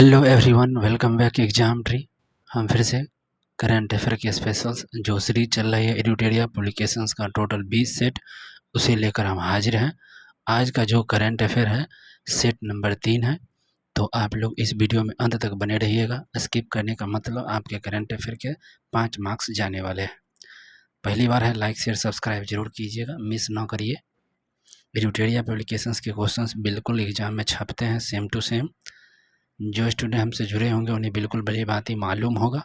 Hello everyone, welcome back exam tree. हम फिर से करंट अफेयर के स्पेशल्स जो सीरीज चल रही है एडुटेरिया पब्लिकेशंस का टोटल 20 सेट, उसे लेकर हम हाजिर हैं। आज का जो करंट अफेयर है सेट नंबर 3 है, तो आप लोग इस वीडियो में अंत तक बने रहिएगा। स्किप करने का मतलब आपके करंट अफेयर के 5 मार्क्स जाने वाले हैं। पहली बार है, लाइक शेयर सब्सक्राइब जरूर कीजिएगा, मिस ना करिए। एडुटेरिया पब्लिकेशंस के क्वेश्चंस बिल्कुल एग्जाम में छपते हैं सेम टू सेम। जो स्टूडेंट हमसे जुड़े होंगे उन्हें बिल्कुल बड़ी बात ही मालूम होगा।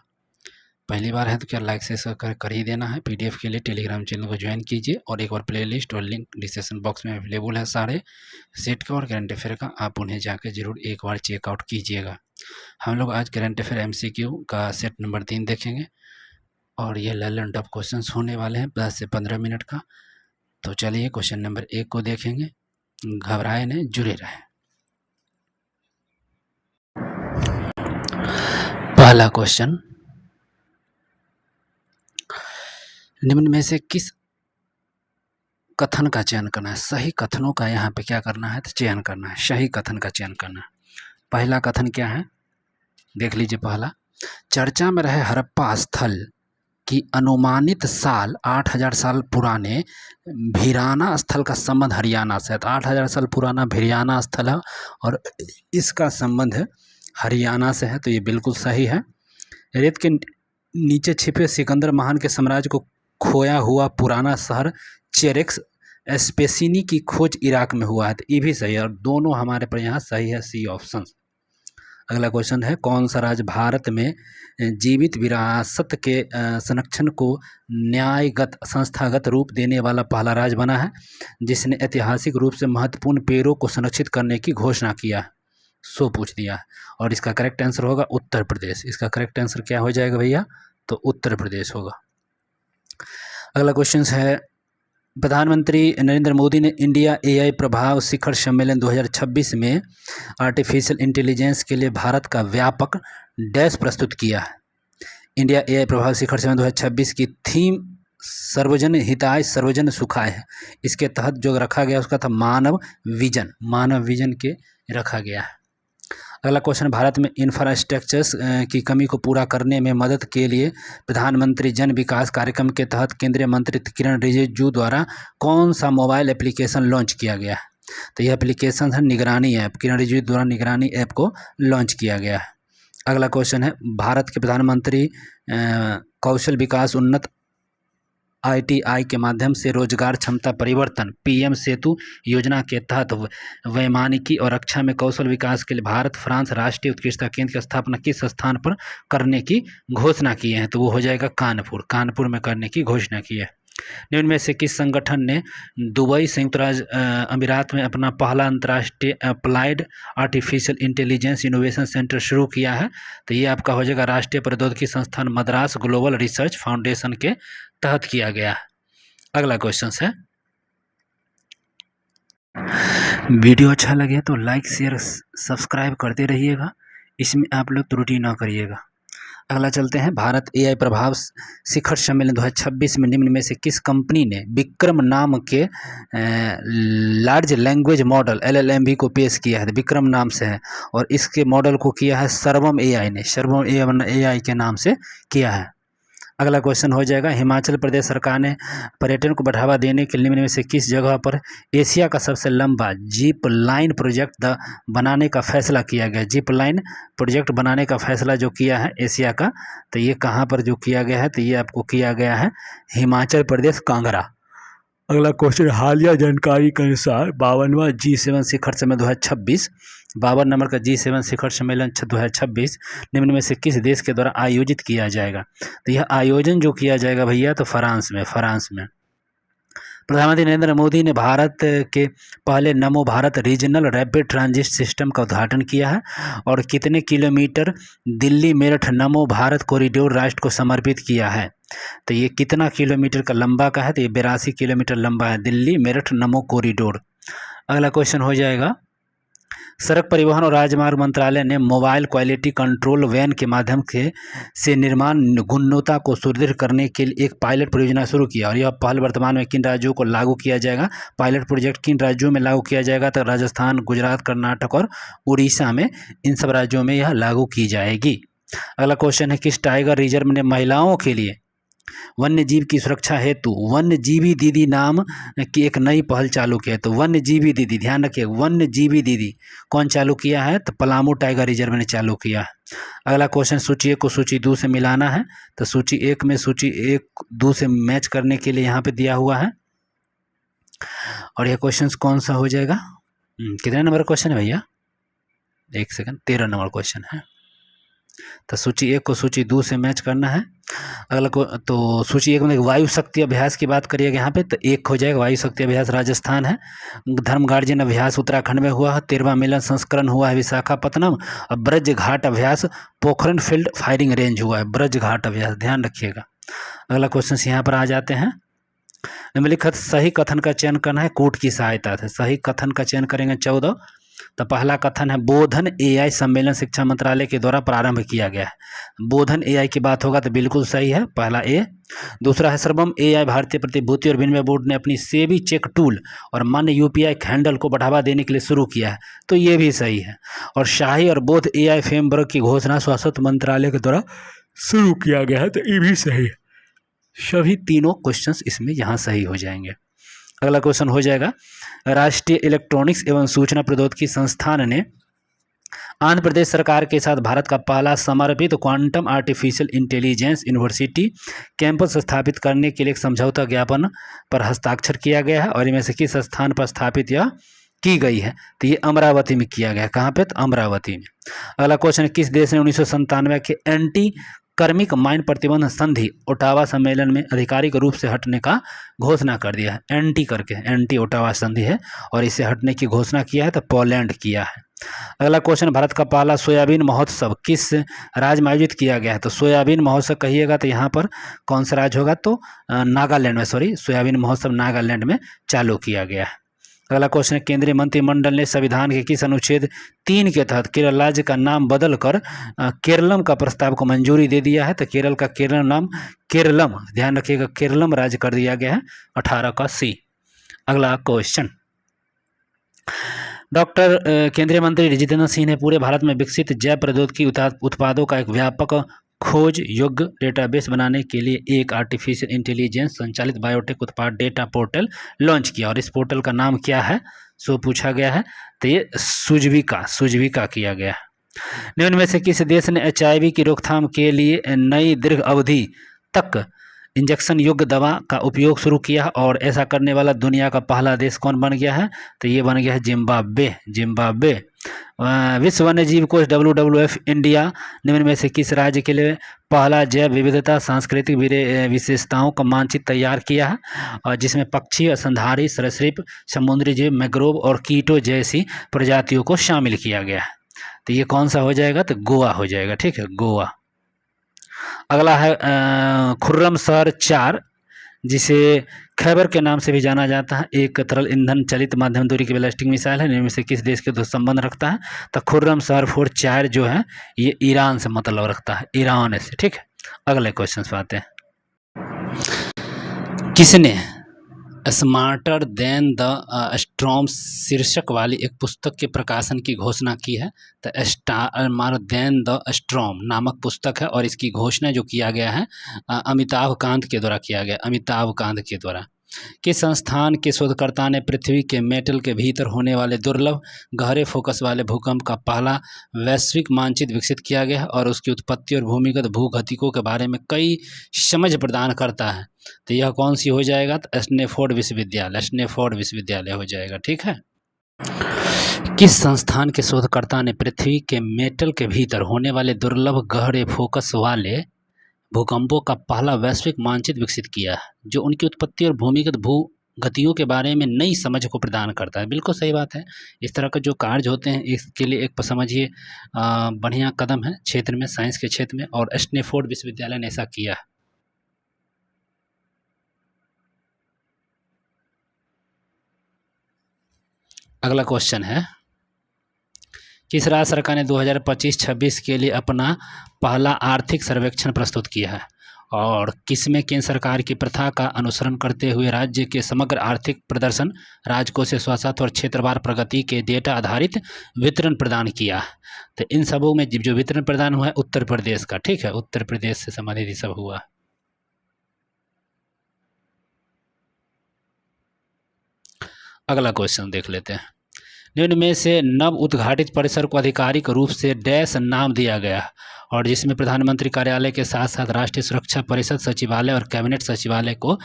पहली बार है तो क्या लाइक से कर ही देना है। पीडीएफ के लिए टेलीग्राम चैनल को ज्वाइन कीजिए और एक बार प्लेलिस्ट और लिंक डिस्क्रिप्शन बॉक्स में अवेलेबल है सारे सेट का और करंट अफेयर का, आप उन्हें जाकर जरूर एक बार चेकआउट कीजिएगा। हम लोग आज करंट अफेयर एमसीक्यू का सेट नंबर 3 देखेंगे और ये लर्न टॉप क्वेश्चन होने वाले हैं 10 से 15 मिनट का। तो चलिए क्वेश्चन नंबर 1 को देखेंगे। घबराए नहीं, जुड़े रहें। पहला क्वेश्चन, निम्न में से किस कथन का चयन करना है। सही कथनों का यहाँ पे क्या करना है तो चयन करना है, सही कथन का चयन करना है। पहला कथन क्या है, देख लीजिए। पहला, चर्चा में रहे हड़प्पा स्थल की अनुमानित साल 8000 साल पुराने भिराना स्थल का संबंध हरियाणा से है। तो 8000 साल पुराना भिराना स्थल है और इसका संबंध हरियाणा से है, तो ये बिल्कुल सही है। रेत के नीचे छिपे सिकंदर महान के साम्राज्य को खोया हुआ पुराना शहर चेरेक्स स्पेसिनी की खोज इराक में हुआ है, तो ये भी सही है और दोनों हमारे पर यहाँ सही है, सी ऑप्शन। अगला क्वेश्चन है, कौन सा राज्य भारत में जीवित विरासत के संरक्षण को न्यायगत संस्थागत रूप देने वाला पहला राज्य बना है, जिसने ऐतिहासिक रूप से महत्वपूर्ण पेड़ों को संरक्षित करने की घोषणा किया है। सो पूछ दिया है और इसका करेक्ट आंसर होगा उत्तर प्रदेश। इसका करेक्ट आंसर क्या हो जाएगा भैया, तो उत्तर प्रदेश होगा। अगला क्वेश्चन है, प्रधानमंत्री नरेंद्र मोदी ने इंडिया एआई प्रभाव शिखर सम्मेलन 2026 में आर्टिफिशियल इंटेलिजेंस के लिए भारत का व्यापक डैश प्रस्तुत किया है। इंडिया एआई प्रभाव शिखर सम्मेलन 2026 की थीम सर्वजन हिताय सर्वजन सुखाय है। इसके तहत जो रखा गया उसका था मानव विजन के रखा गया है। अगला क्वेश्चन, भारत में इंफ्रास्ट्रक्चर्स की कमी को पूरा करने में मदद के लिए प्रधानमंत्री जन विकास कार्यक्रम के तहत केंद्रीय मंत्री किरण रिजिजू द्वारा कौन सा मोबाइल एप्लीकेशन लॉन्च किया गया है। तो यह एप्लीकेशन है निगरानी ऐप। किरण रिजिजू द्वारा निगरानी ऐप को लॉन्च किया गया है। अगला क्वेश्चन है, भारत के प्रधानमंत्री कौशल विकास उन्नत ITI के माध्यम से रोजगार क्षमता परिवर्तन PM सेतु योजना के तहत वैमानिकी और रक्षा में कौशल विकास के लिए भारत फ्रांस राष्ट्रीय उत्कृष्टता केंद्र की स्थापना किस स्थान पर करने की घोषणा की है, तो वो हो जाएगा कानपुर में करने की घोषणा की है। निम्न में से किस संगठन ने दुबई संयुक्त राज्य अमीरात में अपना पहला अंतर्राष्ट्रीय applied artificial intelligence innovation centre शुरू किया है, तो ये आपका हो जाएगा राष्ट्रीय प्रौद्योगिकी संस्थान मद्रास ग्लोबल रिसर्च फाउंडेशन के तहत किया गया है। अगला क्वेश्चन है, वीडियो अच्छा लगे तो लाइक शेयर सब्सक्राइब करते रहिएगा, इसमें आप लोग त्रुटि ना करिएगा। अगला चलते हैं, भारत एआई प्रभाव शिखर सम्मेलन 2026 में निम्न में से किस कंपनी ने विक्रम नाम के लार्ज लैंग्वेज मॉडल LLMV को पेश किया है। विक्रम नाम से है और इसके मॉडल को किया है सर्वम AI ने, सर्वम AI के नाम से किया है। अगला क्वेश्चन हो जाएगा, हिमाचल प्रदेश सरकार ने पर्यटन को बढ़ावा देने के लिए निम्न में से किस जगह पर एशिया का सबसे लंबा जिप लाइन प्रोजेक्ट बनाने का फैसला किया गया। जिप लाइन प्रोजेक्ट बनाने का फैसला जो किया है एशिया का, तो ये कहाँ पर जो किया गया है, तो ये आपको किया गया है हिमाचल प्रदेश कांगड़ा। अगला क्वेश्चन, हालिया जानकारी के अनुसार 52वां G7 शिखर सम्मेलन 2026, 52 नंबर का G7 शिखर सम्मेलन 2026 निम्न में से किस देश के द्वारा आयोजित किया जाएगा। तो यह आयोजन जो किया जाएगा भैया तो फ्रांस में। प्रधानमंत्री नरेंद्र मोदी ने भारत के पहले नमो Bharat regional rapid transit system का उद्घाटन किया है और कितने किलोमीटर दिल्ली मेरठ नमो भारत कॉरिडोर राष्ट्र को समर्पित किया है। तो ये कितना किलोमीटर का लंबा का है, तो ये 82 किलोमीटर लंबा है दिल्ली मेरठ नमो कॉरिडोर। अगला क्वेश्चन हो जाएगा, सड़क परिवहन और राजमार्ग मंत्रालय ने मोबाइल क्वालिटी कंट्रोल वैन के माध्यम से निर्माण गुणवत्ता को सुदृढ़ करने के लिए एक पायलट परियोजना शुरू किया, और यह पहल वर्तमान में किन राज्यों को लागू किया जाएगा? पायलट प्रोजेक्ट किन राज्यों में लागू किया जाएगा? तो राजस्थान, गुजरात, कर्नाटक और उड़ीसा में, इन सब राज्यों में यह लागू की जाएगी। अगला क्वेश्चन है, किस टाइगर रिजर्व ने महिलाओं के लिए वन्य जीव की सुरक्षा हेतु वन्य जीवी दीदी नाम की एक नई पहल चालू की है? तो वन्य जीवी दीदी, ध्यान रखिए, वन्य जीवी दीदी कौन चालू किया है? तो पलामू टाइगर रिजर्व ने चालू किया है। अगला क्वेश्चन, सूची 1 को सूची 2 से मिलाना है। तो सूची 1 में सूची 1 2 से मैच करने के लिए यहाँ पे दिया हुआ है, और यह क्वेश्चन कौन सा हो जाएगा? कितने नंबर क्वेश्चन है भैया? एक सेकंड, 13 नंबर क्वेश्चन है। तो सूची 1 को सूची 2 से मैच करना है। अगला को, तो सूची 1 में वायु शक्ति अभ्यास की बात करिएगा यहाँ पे, तो 1 हो जाएगा वायु शक्ति अभ्यास राजस्थान है। धर्म गार्जियन अभ्यास उत्तराखंड में हुआ है, 13वां मिलन संस्करण हुआ है विशाखापत्तनम। और ब्रज घाट अभ्यास पोखरण फील्ड फायरिंग रेंज हुआ है, ब्रज घाट अभ्यास, ध्यान रखिएगा। अगला क्वेश्चन यहाँ पर आ जाते हैं। निम्नलिखित सही कथन का चयन करना है कूट की सहायता से। सही कथन का चयन करेंगे 14। तो पहला कथन है, बोधन एआई सम्मेलन शिक्षा मंत्रालय के द्वारा प्रारंभ किया गया है। बोधन एआई की बात होगा तो बिल्कुल सही है, पहला ए। दूसरा है, सर्वम एआई भारतीय प्रतिभूति और विनिमय बोर्ड ने अपनी सेबी चेक टूल और मान्य यूपीआई हैंडल को बढ़ावा देने के लिए शुरू किया है, तो ये भी सही है। और शाही और बोध एआई फ्रेमवर्क की घोषणा स्वास्थ्य मंत्रालय के द्वारा शुरू किया गया है, तो ये भी सही है। सभी तीनों क्वेश्चंस इसमें यहाँ सही हो जाएंगे। अगला क्वेश्चन हो जाएगा, राष्ट्रीय इलेक्ट्रॉनिक्स एवं सूचना प्रौद्योगिकी संस्थान ने आंध्र प्रदेश सरकार के साथ भारत का पहला समर्पित quantum artificial intelligence university campus स्थापित करने के लिए एक समझौता ज्ञापन पर हस्ताक्षर किया गया है, और इनमें से किस स्थान पर स्थापित यह की गई है? तो ये अमरावती में किया गया है। कहाँ पे? तो अमरावती में। अगला क्वेश्चन, किस देश ने 1997 के एंटी कार्मिक माइन प्रतिबंध संधि ओटावा सम्मेलन में आधिकारिक रूप से हटने का घोषणा कर दिया है? एंटी करके, एंटी ओटावा संधि है, और इसे हटने की घोषणा किया है, तो पोलैंड किया है। अगला क्वेश्चन, भारत का पहला सोयाबीन महोत्सव किस राज्य में आयोजित किया गया है? तो सोयाबीन महोत्सव कहिएगा तो यहाँ पर कौन सा राज्य होगा? तो नागालैंड में, सॉरी, सोयाबीन महोत्सव नागालैंड में चालू किया गया है। अगला क्वेश्चन, केंद्रीय मंत्रिमंडल ने संविधान के किस अनुच्छेद 3 के तहत केरल राज्य का नाम बदलकर केरलम का प्रस्ताव को मंजूरी दे दिया है? तो केरल का केरल नाम केरलम, ध्यान रखिएगा, केरलम राज्य कर दिया गया है, 18 का सी। अगला क्वेश्चन, डॉक्टर केंद्रीय मंत्री जितेंद्र सिंह ने पूरे भारत में विकसित जैव प्रौद्योगिकी उत्पादों का एक व्यापक खोज योग्य डेटाबेस बनाने के लिए एक आर्टिफिशियल इंटेलिजेंस संचालित बायोटेक उत्पाद डेटा पोर्टल लॉन्च किया, और इस पोर्टल का नाम क्या है? सो पूछा गया है, तो ये सुजविका किया गया है। निम्न में से किस देश ने HIV की रोकथाम के लिए नई दीर्घ अवधि तक इंजेक्शन योग्य दवा का उपयोग शुरू किया, और ऐसा करने वाला दुनिया का पहला देश कौन बन गया है? तो ये बन गया है जिम्बाब्वे। विश्व वन्य जीव कोष WWF इंडिया निम्न में से किस राज्य के लिए पहला जैव विविधता सांस्कृतिक विशेषताओं का मानचित्र तैयार किया है, और जिसमें पक्षी, स्तनधारी, सरीसृप, समुद्री जीव, मैंग्रोव और कीटों जैसी प्रजातियों को शामिल किया गया है? तो ये कौन सा हो जाएगा? तो गोवा हो जाएगा, ठीक है, गोवा। अगला है खुर्रमसर 4, जिसे खैबर के नाम से भी जाना जाता है, एक तरल ईंधन चलित मध्यम दूरी की बैलिस्टिक मिसाइल है। इनमें से किस देश के दोस्त संबंध रखता है? तो खुर्रमसर 4 जो है ये ईरान से मतलब रखता है, ईरान से, ठीक है। अगले क्वेश्चन पे आते हैं, किसने स्मार्टर देन द स्टॉर्म शीर्षक वाली एक पुस्तक के प्रकाशन की घोषणा की है? तो स्मार्टर देन द स्टॉर्म नामक पुस्तक है, और इसकी घोषणा जो किया गया है अमिताभ कांत के द्वारा किया गया, अमिताभ कांत के द्वारा। किस संस्थान के शोधकर्ता ने पृथ्वी के मेटल के भीतर होने वाले दुर्लभ गहरे फोकस वाले भूकंप का पहला वैश्विक मानचित्र विकसित किया गया है, और उसकी उत्पत्ति और भूमिगत भूगतिकों के बारे में कई समझ प्रदान करता है? तो यह कौन सी हो जाएगा? तो स्टैनफोर्ड विश्वविद्यालय हो जाएगा, ठीक है। किस संस्थान के शोधकर्ता ने पृथ्वी के मेटल के भीतर होने वाले दुर्लभ गहरे फोकस वाले भूकंपों का पहला वैश्विक मानचित्र विकसित किया है, जो उनकी उत्पत्ति और भूमिगत भूगतियों के बारे में नई समझ को प्रदान करता है? बिल्कुल सही बात है। इस तरह का जो कार्य होते हैं, इसके लिए एक समझिए बढ़िया कदम है क्षेत्र में, साइंस के क्षेत्र में, और स्टैनफोर्ड विश्वविद्यालय ने ऐसा किया है। अगला क्वेश्चन है, किस राज्य सरकार ने 2025-26 के लिए अपना पहला आर्थिक सर्वेक्षण प्रस्तुत किया है? और किसमें केंद्र सरकार की प्रथा का अनुसरण करते हुए राज्य के समग्र आर्थिक प्रदर्शन, राजकोषीय स्वास्थ्य और क्षेत्रवार प्रगति के डेटा आधारित वितरण प्रदान किया? तो इन सबों में जो वितरण प्रदान हुआ है उत्तर प्रदेश का, ठीक है, उत्तर प्रदेश से संबंधित ये सब हुआ। अगला क्वेश्चन देख लेते हैं। निम्न में से नव उद्घाटित परिसर को आधिकारिक रूप से डैश नाम दिया गया, और जिसमें प्रधानमंत्री कार्यालय के साथ साथ राष्ट्रीय सुरक्षा परिषद सचिवालय और कैबिनेट सचिवालय को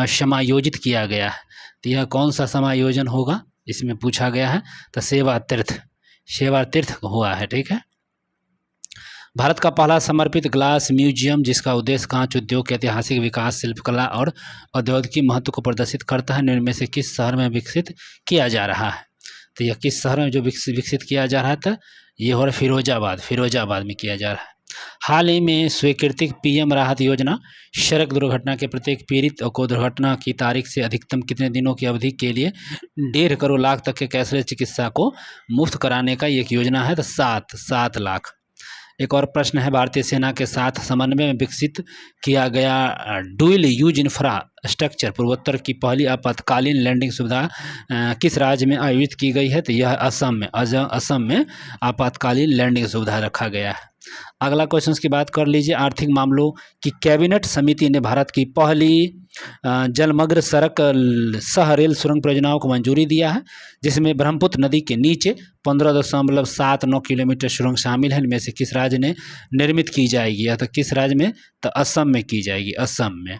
समायोजित किया गया है। तो यह कौन सा समायोजन होगा इसमें पूछा गया है? तो सेवा तीर्थ हुआ है, ठीक है। भारत का पहला समर्पित ग्लास म्यूजियम जिसका उद्देश्य कांच उद्योग के ऐतिहासिक विकास, शिल्पकला और औद्योगिकी महत्व को प्रदर्शित करता है, निम्न में से किस शहर में विकसित किया जा रहा है? तो यह किस शहर में जो विकसित किया जा रहा है? तो ये हो रहा फिरोजाबाद में किया जा रहा है। हाल ही में स्वीकृत पीएम राहत योजना सड़क दुर्घटना के प्रत्येक पीड़ित को दुर्घटना की तारीख से अधिकतम कितने दिनों की अवधि के लिए 1.5 करोड़ लाख तक के कैशलेस चिकित्सा को मुफ्त कराने का एक योजना है? तो 7 लाख। एक और प्रश्न है, भारतीय सेना के साथ समन्वय में विकसित किया गया डुअल यूज इंफ्रास्ट्रक्चर पूर्वोत्तर की पहली आपातकालीन लैंडिंग सुविधा किस राज्य में आयोजित की गई है? तो यह असम में आपातकालीन लैंडिंग सुविधा रखा गया है। अगला क्वेश्चन की बात कर लीजिए। आर्थिक मामलों की कैबिनेट समिति ने भारत की पहली जलमग्न सड़क सह रेल सुरंग परियोजनाओं को मंजूरी दिया है, जिसमें ब्रह्मपुत्र नदी के नीचे 15.79 किलोमीटर सुरंग शामिल है। इनमें से किस राज्य ने निर्मित की जाएगी? या तो किस राज्य में? तो असम में की जाएगी, असम में।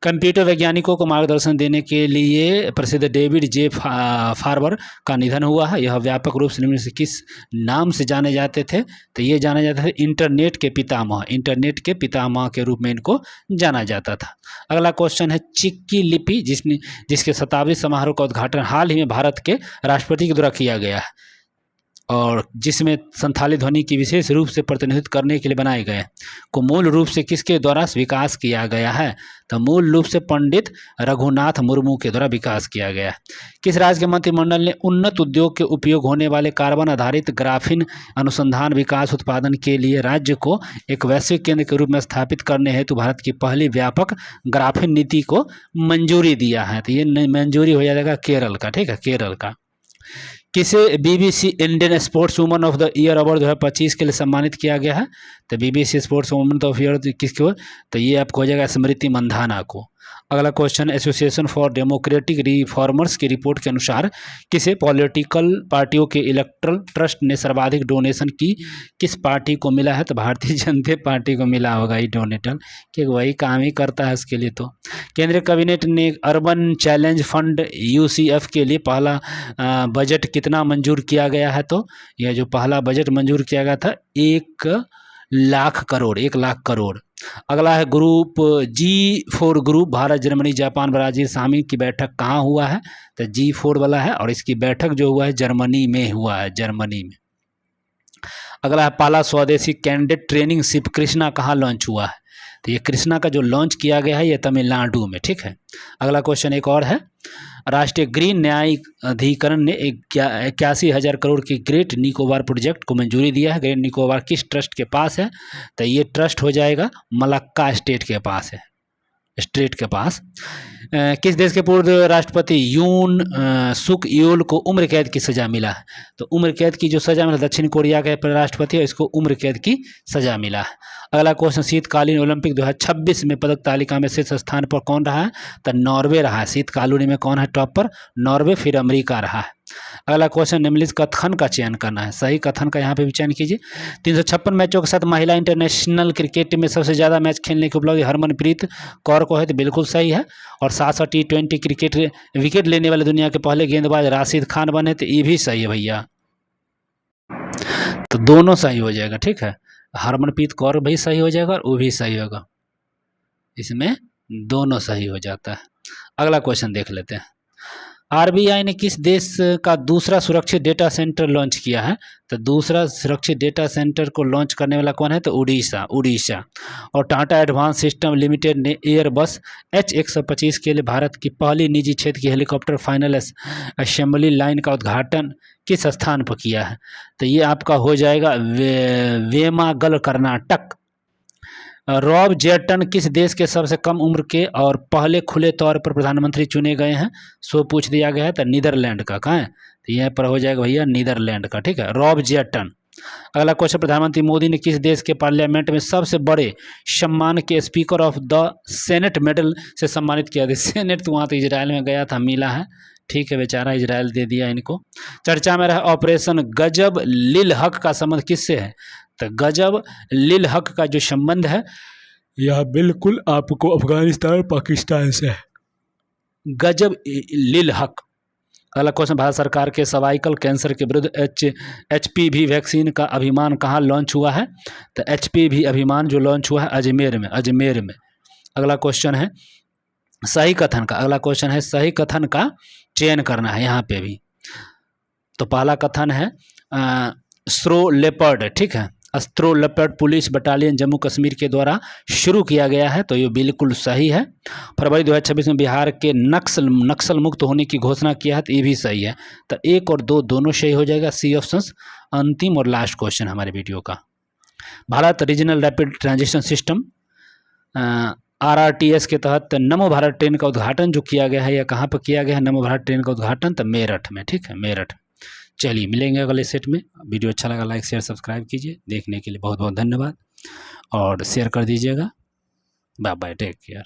कंप्यूटर वैज्ञानिकों को मार्गदर्शन देने के लिए प्रसिद्ध डेविड जे फार्बर का निधन हुआ है। यह व्यापक रूप से निम्न से किस नाम से जाने जाते थे? तो ये जाने जाते थे इंटरनेट के पितामह के रूप में इनको जाना जाता था। अगला क्वेश्चन है, चिक्की लिपि जिसके शताब्दी समारोह का उद्घाटन हाल ही में भारत के राष्ट्रपति के द्वारा किया गया है, और जिसमें संथाली ध्वनि की विशेष रूप से प्रतिनिधित्व करने के लिए बनाए गए को मूल रूप से किसके द्वारा विकास किया गया है? तो मूल रूप से पंडित रघुनाथ मुर्मू के द्वारा विकास किया गया है। किस राज्य के मंत्रिमंडल ने उन्नत उद्योग के उपयोग होने वाले कार्बन आधारित ग्राफीन अनुसंधान विकास उत्पादन के लिए राज्य को एक वैश्विक केंद्र के रूप में स्थापित करने हेतु भारत की पहली व्यापक ग्राफीन नीति को मंजूरी दिया है? तो ये मंजूरी हो जाएगा केरल का, ठीक है, केरल का। किसे BBC Indian sports woman of the year award 2025 के लिए सम्मानित किया गया है? तो BBC sports woman of year किसको? तो ये आपको हो जाएगा स्मृति मंधाना को। अगला question, association for democratic reformers की रिपोर्ट के अनुसार किसे पॉलिटिकल पार्टियों के इलेक्टरल ट्रस्ट ने सर्वाधिक डोनेशन की किस पार्टी को मिला है? तो भारतीय जनता पार्टी को मिला होगा ये डोनेटर, क्योंकि वही काम ही करता है उसके लिए। तो केंद्रीय कैबिनेट ने अर्बन चैलेंज फंड UCF के लिए पहला बजट कितना मंजूर किया गया है? तो यह जो पहला बजट मंजूर किया गया था 1 लाख करोड़। अगला है group G4 group, Bharat, Germany, Japan, Brazil शामिल की बैठक कहाँ हुआ है? तो G4 वाला है, और इसकी बैठक जो हुआ है जर्मनी में हुआ है, जर्मनी में। अगला है पहला स्वदेशी कैंडिडेट ट्रेनिंग शिप कृष्णा कहाँ लॉन्च हुआ है? तो ये कृष्णा का जो लॉन्च किया गया है ये तमिलनाडु में, ठीक है। अगला क्वेश्चन एक और है, राष्ट्रीय ग्रीन न्यायिक अधिकरण ने 81,000 करोड़ की ग्रेट निकोबार प्रोजेक्ट को मंजूरी दिया है। ग्रेट निकोबार किस ट्रस्ट के पास है? तो ये ट्रस्ट हो जाएगा मलक्का स्टेट के पास है, किस देश के पूर्व राष्ट्रपति यून सुक यूल को उम्र कैद की सजा मिला है? तो उम्र कैद की जो सजा मिला, दक्षिण कोरिया के राष्ट्रपति है, इसको उम्र कैद की सजा मिला है। अगला क्वेश्चन, शीतकालीन ओलंपिक 2026 में पदक तालिका में शीर्ष स्थान पर कौन रहा है? तो नॉर्वे रहा है। शीतकालीन में कौन है टॉप पर? नॉर्वे, फिर अमेरिका रहा है। अगला क्वेश्चन, निम्नलिखित कथन का चयन करना है, सही कथन का यहाँ पे भी चयन कीजिए। 356 मैचों के साथ महिला इंटरनेशनल क्रिकेट में सबसे ज़्यादा मैच खेलने की उपलब्धि हरमनप्रीत कौर को है, तो बिल्कुल सही है। और 700 T20 क्रिकेट विकेट लेने वाले दुनिया के पहले गेंदबाज राशिद खान बने, तो ये भी सही है भैया, तो दोनों सही हो जाएगा, ठीक है। हरमनप्रीत कौर भी सही हो जाएगा और वो भी सही होगा, इसमें दोनों सही हो जाता है। अगला क्वेश्चन देख लेते हैं, आरबीआई ने किस देश का दूसरा सुरक्षित डेटा सेंटर लॉन्च किया है? तो दूसरा सुरक्षित डेटा सेंटर को लॉन्च करने वाला कौन है? तो उड़ीसा। और टाटा एडवांस सिस्टम लिमिटेड ने एयरबस H125 के लिए भारत की पहली निजी क्षेत्र की हेलीकॉप्टर फाइनल असेंबली लाइन का उद्घाटन किस स्थान पर किया है? तो ये आपका हो जाएगा वेमागल, कर्नाटक। रॉब जेटन किस देश के सबसे कम उम्र के और पहले खुले तौर पर प्रधानमंत्री चुने गए हैं? सो पूछ दिया गया है। तो नीदरलैंड का। कहाँ है? तो यहाँ पर हो जाएगा भैया नीदरलैंड का। ठीक है, रॉब जेटन। अगला क्वेश्चन, प्रधानमंत्री मोदी ने किस देश के पार्लियामेंट में सबसे बड़े सम्मान के speaker of the senate medal से सम्मानित किया? सेनेट तो वहाँ तो इजराइल में गया था, मिला है। ठीक है, बेचारा इजराइल दे दिया इनको। चर्चा में रहा ऑपरेशन गजब लिल हक का संबंध किससे है? तो गजब लिल हक का जो संबंध है यह बिल्कुल आपको अफगानिस्तान और पाकिस्तान से है। गजब लिल हक। अगला क्वेश्चन, भारत सरकार के सर्वाइकल कैंसर के विरुद्ध HPV वैक्सीन का अभियान कहाँ लॉन्च हुआ है? तो HPV अभियान जो लॉन्च हुआ है अजमेर में। अगला क्वेश्चन है सही कथन का। अगला क्वेश्चन है सही कथन का चयन करना है यहाँ पे भी। तो पहला कथन है स्ट्रो लेपर्ड। ठीक है, अस्त्रो leopard police battalion Jammu Kashmir के द्वारा शुरू किया गया है, तो ये बिल्कुल सही है। फरवरी 2026 में बिहार के नक्सल मुक्त होने की घोषणा किया है, तो ये भी सही है। तो 1 और 2 दोनों सही हो जाएगा। सी ऑप्शन अंतिम और लास्ट क्वेश्चन हमारे वीडियो का। Bharat regional rapid transition system RRTS के तहत नमो भारत ट्रेन का उद्घाटन जो किया गया है, या कहाँ पर किया गया है नमो भारत ट्रेन का उद्घाटन? तो मेरठ में। ठीक है, मेरठ। चलिए मिलेंगे अगले सेट में। वीडियो अच्छा लगा लाइक शेयर सब्सक्राइब कीजिए। देखने के लिए बहुत बहुत धन्यवाद और शेयर कर दीजिएगा। Bye bye, take care.